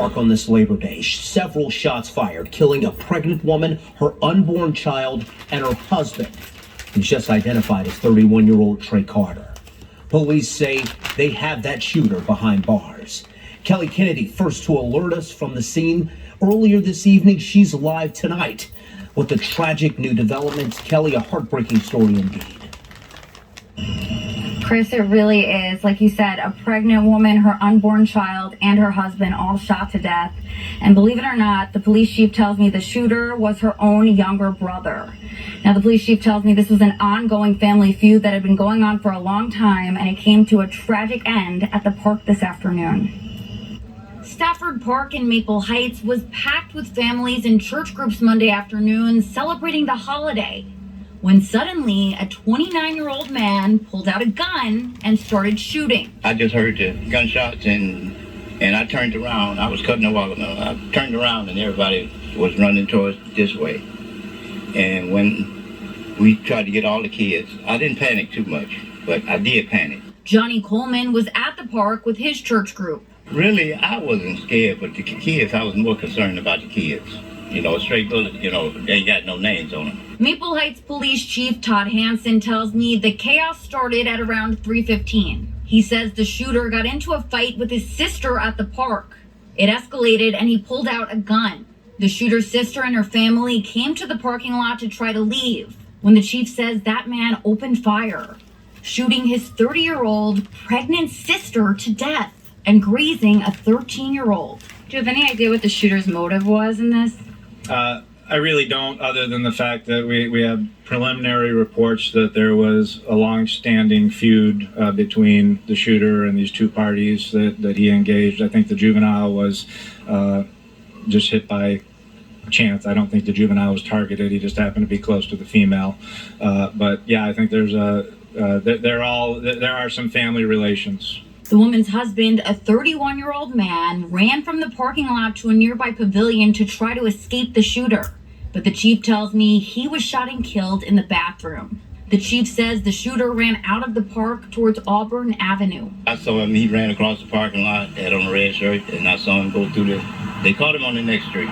Park on this Labor Day. Several shots fired, killing a pregnant woman, her unborn child, and her husband, who's just identified as 31-year-old Trey Carter. Police say they have that shooter behind bars. Kelly Kennedy, first to alert us from the scene earlier this evening. She's live tonight with the tragic new developments. Kelly, a heartbreaking story indeed. Chris, it really is. Like you said, a pregnant woman, her unborn child, and her husband all shot to death. And believe it or not, the police chief tells me the shooter was her own younger brother. Now, the police chief tells me this was an ongoing family feud that had been going on for a long time, and it came to a tragic end at the park this afternoon. Stafford Park in Maple Heights was packed with families and church groups Monday afternoon celebrating the holiday, when suddenly a 29-year-old man pulled out a gun and started shooting. I just heard the gunshots and I turned around. I was cutting the walk. I turned around and everybody was running towards this way. And when we tried to get all the kids, I didn't panic too much, but I did panic. Johnny Coleman was at the park with his church group. Really, I wasn't scared, but the kids, I was more concerned about the kids. You know, a straight bullet, you know, they ain't got no names on them. Maple Heights Police Chief Todd Hansen tells me the chaos started at around 3:15. He says the shooter got into a fight with his sister at the park. It escalated and he pulled out a gun. The shooter's sister and her family came to the parking lot to try to leave when the chief says that man opened fire, shooting his 30-year-old pregnant sister to death and grazing a 13-year-old. Do you have any idea what the shooter's motive was in this? I really don't, other than the fact that we have preliminary reports that there was a long-standing feud between the shooter and these two parties that he engaged. I think the juvenile was just hit by chance. I don't think the juvenile was targeted. He just happened to be close to the female. But yeah, I think there's there are some family relations. The woman's husband, a 31-year-old man, ran from the parking lot to a nearby pavilion to try to escape the shooter. But the chief tells me he was shot and killed in the bathroom. The chief says the shooter ran out of the park towards Auburn Avenue. I saw him, he ran across the parking lot, had on a red shirt, and I saw him go through they caught him on the next street.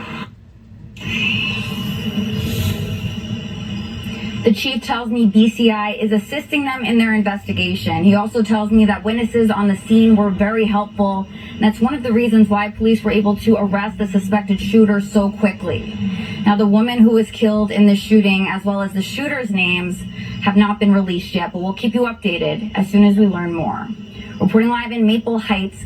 The chief tells me BCI is assisting them in their investigation. He also tells me that witnesses on the scene were very helpful. And that's one of the reasons why police were able to arrest the suspected shooter so quickly. Now, the woman who was killed in the shooting, as well as the shooter's names, have not been released yet, but we'll keep you updated as soon as we learn more. Reporting live in Maple Heights.